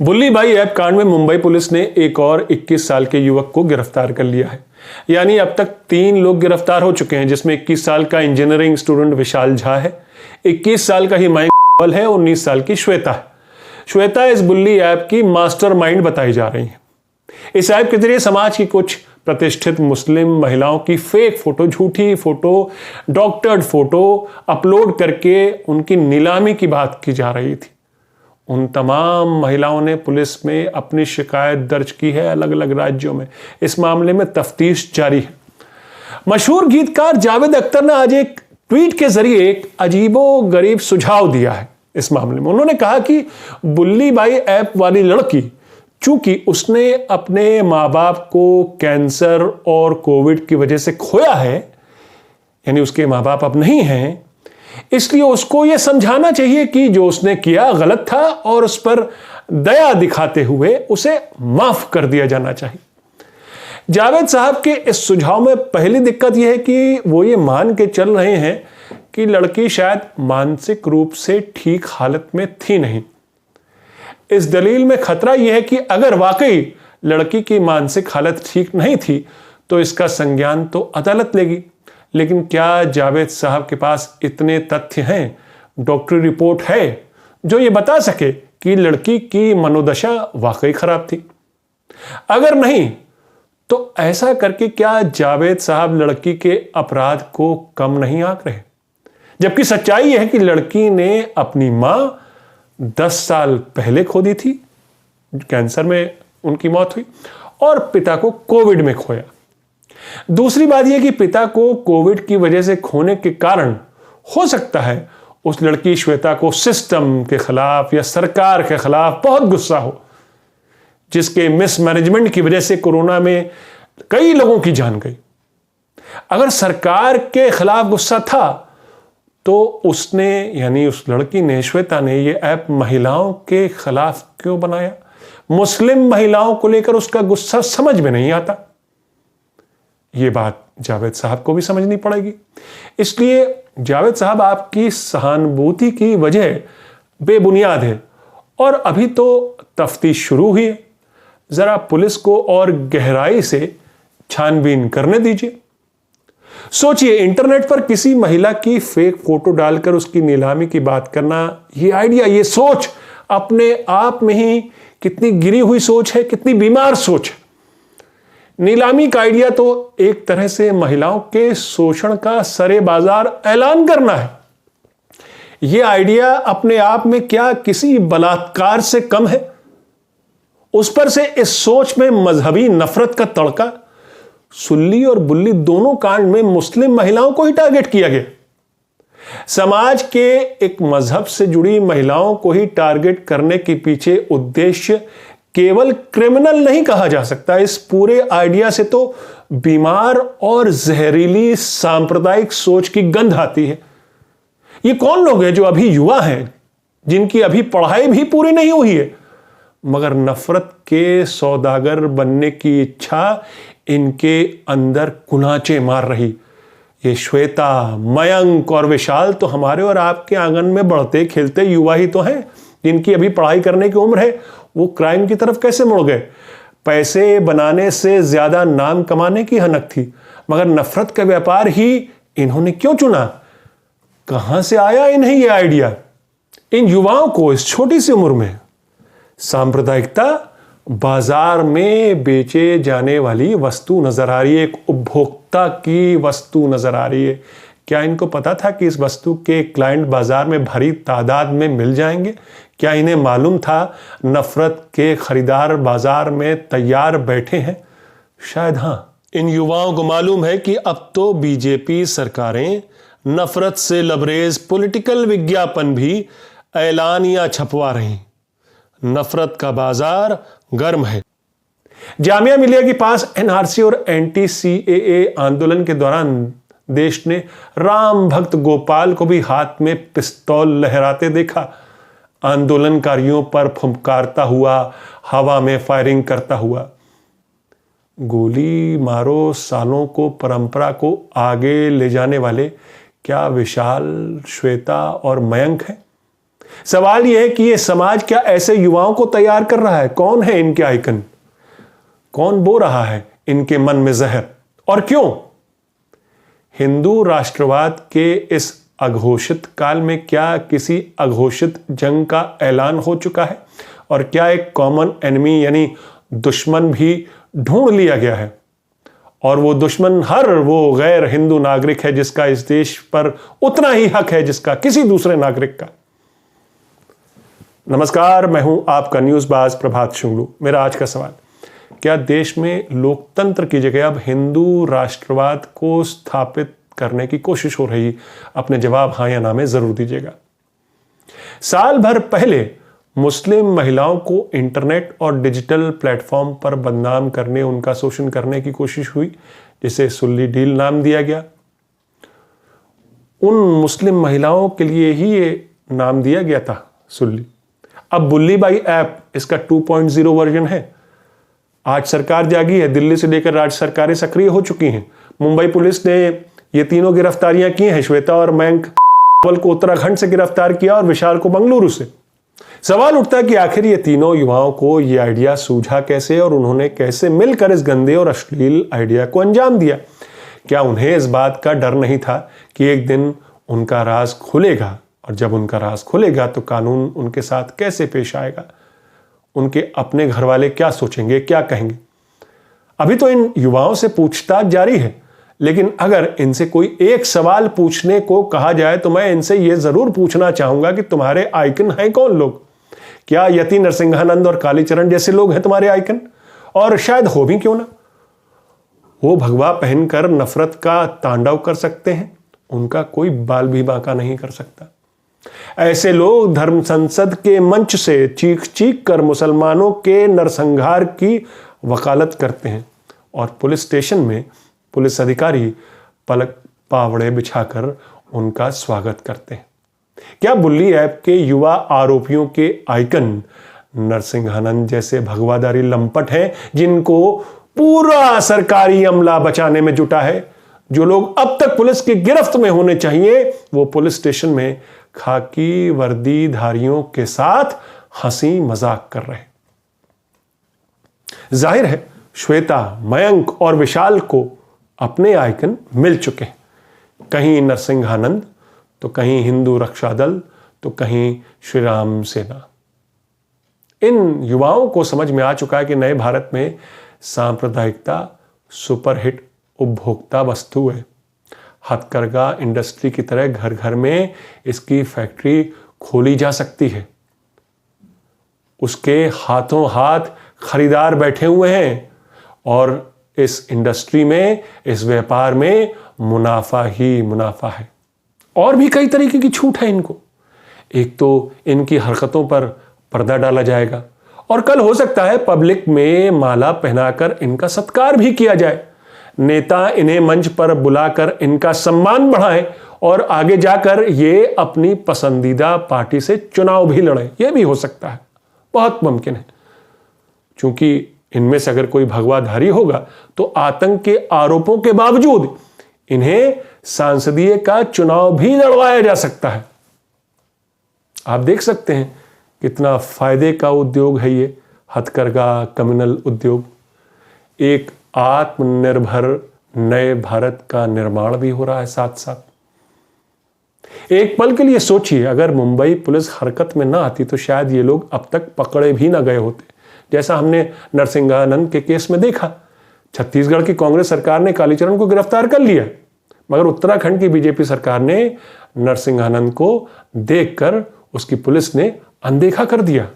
बुल्ली भाई ऐप कांड में मुंबई पुलिस ने एक और 21 साल के युवक को गिरफ्तार कर लिया है। यानी अब तक 3 लोग गिरफ्तार हो चुके हैं, जिसमें 21 साल का इंजीनियरिंग स्टूडेंट विशाल झा है, 21 साल का ही मयंक है, 19 साल की श्वेता है। श्वेता इस बुल्ली ऐप की मास्टरमाइंड बताई जा रही है। इस ऐप के जरिए समाज की कुछ प्रतिष्ठित मुस्लिम महिलाओं की फेक फोटो, झूठी फोटो, डॉक्टर्ड फोटो अपलोड करके उनकी नीलामी की बात की जा रही थी। उन तमाम महिलाओं ने पुलिस में अपनी शिकायत दर्ज की है अलग अलग राज्यों में। इस मामले में तफ्तीश जारी है। मशहूर गीतकार जावेद अख्तर ने आज एक ट्वीट के जरिए एक अजीबोगरीब सुझाव दिया है इस मामले में। उन्होंने कहा कि बुल्ली बाई ऐप वाली लड़की, चूंकि उसने अपने माँ बाप को कैंसर और कोविड की वजह से खोया है, यानी उसके माँ बाप अब नहीं हैं, इसलिए उसको यह समझाना चाहिए कि जो उसने किया गलत था और उस पर दया दिखाते हुए उसे माफ कर दिया जाना चाहिए। जावेद साहब के इस सुझाव में पहली दिक्कत यह है कि वो ये मान के चल रहे हैं कि लड़की शायद मानसिक रूप से ठीक हालत में थी नहीं। इस दलील में खतरा यह है कि अगर वाकई लड़की की मानसिक हालत ठीक नहीं थी तो इसका संज्ञान तो अदालत लेगी। लेकिन क्या जावेद साहब के पास इतने तथ्य हैं, डॉक्टरी रिपोर्ट है जो ये बता सके कि लड़की की मनोदशा वाकई खराब थी? अगर नहीं तो ऐसा करके क्या जावेद साहब लड़की के अपराध को कम नहीं आंक रहे? जबकि सच्चाई यह है कि लड़की ने अपनी मां 10 साल पहले खो दी थी, कैंसर में उनकी मौत हुई, और पिता को कोविड में खोया। दूसरी बात यह कि पिता को कोविड की वजह से खोने के कारण हो सकता है उस लड़की श्वेता को सिस्टम के खिलाफ या सरकार के खिलाफ बहुत गुस्सा हो, जिसके मिसमैनेजमेंट की वजह से कोरोना में कई लोगों की जान गई। अगर सरकार के खिलाफ गुस्सा था तो उसने, यानी उस लड़की ने, श्वेता ने, यह ऐप महिलाओं के खिलाफ क्यों बनाया? मुस्लिम महिलाओं को लेकर उसका गुस्सा समझ में नहीं आता। यह बात जावेद साहब को भी समझनी पड़ेगी। इसलिए जावेद साहब, आपकी सहानुभूति की वजह बेबुनियाद है और अभी तो तफ्तीश शुरू हुई है। जरा पुलिस को और गहराई से छानबीन करने दीजिए। सोचिए, इंटरनेट पर किसी महिला की फेक फोटो डालकर उसकी नीलामी की बात करना, ये आइडिया, ये सोच अपने आप में ही कितनी गिरी हुई सोच है, कितनी बीमार सोच है। नीलामी का आइडिया तो एक तरह से महिलाओं के शोषण का सरे बाजार ऐलान करना है। यह आइडिया अपने आप में क्या किसी बलात्कार से कम है? उस पर से इस सोच में मजहबी नफरत का तड़का। सुल्ली और बुल्ली दोनों कांड में मुस्लिम महिलाओं को ही टारगेट किया गया। समाज के एक मजहब से जुड़ी महिलाओं को ही टारगेट करने के पीछे उद्देश्य केवल क्रिमिनल नहीं कहा जा सकता। इस पूरे आइडिया से तो बीमार और जहरीली सांप्रदायिक सोच की गंध आती है। ये कौन लोग हैं जो अभी युवा हैं, जिनकी अभी पढ़ाई भी पूरी नहीं हुई है, मगर नफरत के सौदागर बनने की इच्छा इनके कुनाचे कुनाचे मार रही। ये श्वेता, मयंक और विशाल तो हमारे और आपके आंगन में बढ़ते खेलते युवा ही तो हैं, जिनकी अभी पढ़ाई करने की उम्र है। वो क्राइम की तरफ कैसे मुड़ गए? पैसे बनाने से ज्यादा नाम कमाने की हनक थी, मगर नफरत का व्यापार ही इन्होंने क्यों चुना? कहां से आया इन्हें यह आइडिया? इन युवाओं को इस छोटी सी उम्र में सांप्रदायिकता बाजार में बेचे जाने वाली वस्तु नजर आ रही है, एक उपभोक्ता की वस्तु नजर आ रही है। क्या इनको पता था कि इस वस्तु के क्लाइंट बाजार में भारी तादाद में मिल जाएंगे? क्या इन्हें मालूम था नफरत के खरीदार बाजार में तैयार बैठे हैं? शायद हां। इन युवाओं को मालूम है कि अब तो बीजेपी सरकारें नफरत से लबरेज पॉलिटिकल विज्ञापन भी ऐलानिया छपवा रही। नफरत का बाजार गर्म है। जामिया मिलिया के पास एनआरसी और एंटी सीएए आंदोलन के दौरान देश ने राम भक्त गोपाल को भी हाथ में पिस्तौल लहराते देखा, आंदोलनकारियों पर फुंकारता हुआ, हवा में फायरिंग करता हुआ। गोली मारो सालों को परंपरा को आगे ले जाने वाले क्या विशाल, श्वेता और मयंक हैं? सवाल यह है कि यह समाज क्या ऐसे युवाओं को तैयार कर रहा है? कौन है इनके आइकन? कौन बो रहा है इनके मन में जहर, और क्यों? हिंदू राष्ट्रवाद के इस अघोषित काल में क्या किसी अघोषित जंग का ऐलान हो चुका है? और क्या एक कॉमन एनिमी यानी दुश्मन भी ढूंढ लिया गया है? और वो दुश्मन हर वो गैर हिंदू नागरिक है जिसका इस देश पर उतना ही हक है जिसका किसी दूसरे नागरिक का। नमस्कार, मैं हूं आपका न्यूज़बाज प्रभात शुंगलू। मेरा आज का सवाल, क्या देश में लोकतंत्र की जगह अब हिंदू राष्ट्रवाद को स्थापित करने की कोशिश हो रही? अपने जवाब हां या ना में जरूर दीजिएगा। साल भर पहले मुस्लिम महिलाओं को इंटरनेट और डिजिटल प्लेटफॉर्म पर बदनाम करने, उनका शोषण करने की कोशिश हुई, जिसे सुल्ली डील नाम दिया गया। उन मुस्लिम महिलाओं के लिए ही ये नाम दिया गया था, सुल्ली। अब बुल्ली बाई ऐप इसका 2.0 वर्जन है। आज सरकार जागी है, दिल्ली से लेकर राज्य सरकारें सक्रिय हो चुकी हैं। मुंबई पुलिस ने ये तीनों गिरफ्तारियां की हैं। श्वेता और मयंक को उत्तराखंड से गिरफ्तार किया और विशाल को बंगलुरु से। सवाल उठता है कि आखिर ये तीनों युवाओं को ये आइडिया सूझा कैसे और उन्होंने कैसे मिलकर इस गंदे और अश्लील आइडिया को अंजाम दिया? क्या उन्हें इस बात का डर नहीं था कि एक दिन उनका राज खुलेगा, और जब उनका राज खुलेगा तो कानून उनके साथ कैसे पेश आएगा? उनके अपने घर वाले क्या सोचेंगे, क्या कहेंगे? अभी तो इन युवाओं से पूछताछ जारी है, लेकिन अगर इनसे कोई एक सवाल पूछने को कहा जाए तो मैं इनसे यह जरूर पूछना चाहूंगा कि तुम्हारे आइकन हैं कौन लोग? क्या यति नरसिंहानंद और कालीचरण जैसे लोग हैं तुम्हारे आइकन? और शायद हो भी क्यों ना। वो भगवा पहनकर नफरत का तांडव कर सकते हैं, उनका कोई बाल भी बांका नहीं कर सकता। ऐसे लोग धर्म संसद के मंच से चीख चीख कर मुसलमानों के नरसंहार की वकालत करते हैं, और पुलिस स्टेशन में पुलिस अधिकारी पलक पावड़े बिछाकर उनका स्वागत करते हैं। क्या बुल्ली ऐप के युवा आरोपियों के आइकन नरसिंहानंद जैसे भगवादारी लंपट हैं, जिनको पूरा सरकारी अमला बचाने में जुटा है? जो लोग अब तक पुलिस की गिरफ्त में होने चाहिए, वो पुलिस स्टेशन में खाकी वर्दीधारियों के साथ हंसी मजाक कर रहे। जाहिर है श्वेता, मयंक और विशाल को अपने आइकन मिल चुके हैं। कहीं नरसिंहानंद, तो कहीं हिंदू रक्षा दल, तो कहीं श्री राम सेना। इन युवाओं को समझ में आ चुका है कि नए भारत में सांप्रदायिकता सुपरहिट उपभोक्ता वस्तु है। हथकरघा इंडस्ट्री की तरह घर घर में इसकी फैक्ट्री खोली जा सकती है। उसके हाथों हाथ खरीदार बैठे हुए हैं, और इस इंडस्ट्री में, इस व्यापार में मुनाफा ही मुनाफा है। और भी कई तरीके की छूट है इनको। एक तो इनकी हरकतों पर पर्दा डाला जाएगा, और कल हो सकता है पब्लिक में माला पहनाकर इनका सत्कार भी किया जाए। नेता इन्हें मंच पर बुलाकर इनका सम्मान बढ़ाएं, और आगे जाकर ये अपनी पसंदीदा पार्टी से चुनाव भी लड़ें। यह भी हो सकता है, बहुत मुमकिन है। क्योंकि इनमें से अगर कोई भगवाधारी होगा तो आतंक के आरोपों के बावजूद इन्हें सांसदीय का चुनाव भी लड़वाया जा सकता है। आप देख सकते हैं कितना फायदे का उद्योग है ये हथकरघा कम्युनल उद्योग। एक आत्मनिर्भर नए भारत का निर्माण भी हो रहा है साथ साथ। एक पल के लिए सोचिए, अगर मुंबई पुलिस हरकत में ना आती तो शायद ये लोग अब तक पकड़े भी ना गए होते, जैसा हमने नरसिंहानंद के केस में देखा। छत्तीसगढ़ की कांग्रेस सरकार ने कालीचरण को गिरफ्तार कर लिया, मगर उत्तराखंड की बीजेपी सरकार ने नरसिंहानंद को देखकर उसकी पुलिस ने अनदेखा कर दिया।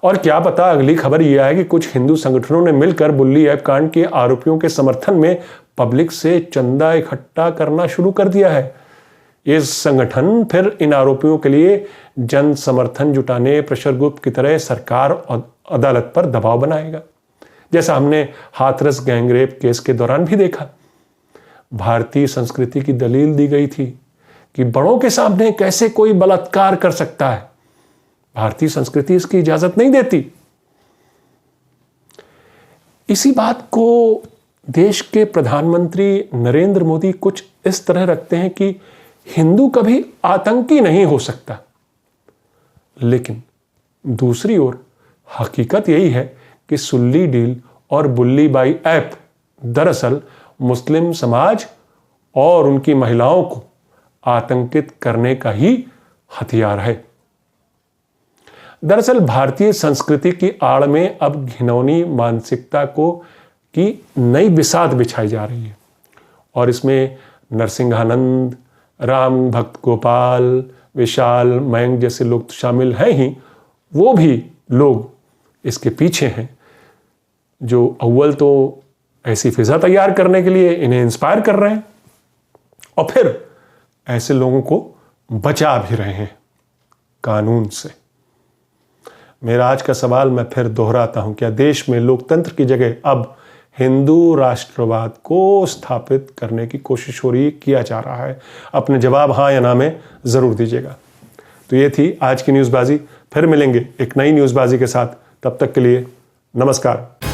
और क्या पता अगली खबर यह है कि कुछ हिंदू संगठनों ने मिलकर बुल्ली ऐप कांड के आरोपियों के समर्थन में पब्लिक से चंदा इकट्ठा करना शुरू कर दिया है। ये संगठन फिर इन आरोपियों के लिए जन समर्थन जुटाने प्रेशर ग्रुप की तरह सरकार और अदालत पर दबाव बनाएगा, जैसा हमने हाथरस गैंगरेप केस के दौरान भी देखा। भारतीय संस्कृति की दलील दी गई थी कि बड़ों के सामने कैसे कोई बलात्कार कर सकता है। भारतीय संस्कृति इसकी इजाजत नहीं देती। इसी बात को देश के प्रधानमंत्री नरेंद्र मोदी कुछ इस तरह रखते हैं कि हिंदू कभी आतंकी नहीं हो सकता। लेकिन दूसरी ओर हकीकत यही है कि सुल्ली डील और बुल्ली बाई ऐप दरअसल मुस्लिम समाज और उनकी महिलाओं को आतंकित करने का ही हथियार है। दरअसल भारतीय संस्कृति की आड़ में अब घिनौनी मानसिकता की नई बिसात बिछाई जा रही है और इसमें नरसिंहानंद, राम भक्त गोपाल, विशाल, मयंक जैसे लोग तो शामिल हैं ही, वो भी लोग इसके पीछे हैं जो अव्वल तो ऐसी फिजा तैयार करने के लिए इन्हें इंस्पायर कर रहे हैं और फिर ऐसे लोगों को बचा भी रहे हैं कानून से। मेरा आज का सवाल मैं फिर दोहराता हूं, क्या देश में लोकतंत्र की जगह अब हिंदू राष्ट्रवाद को स्थापित करने की कोशिश हो रही है, किया जा रहा है? अपने जवाब हाँ या ना में जरूर दीजिएगा। तो ये थी आज की न्यूज़बाजी। फिर मिलेंगे एक नई न्यूज़बाजी के साथ। तब तक के लिए नमस्कार।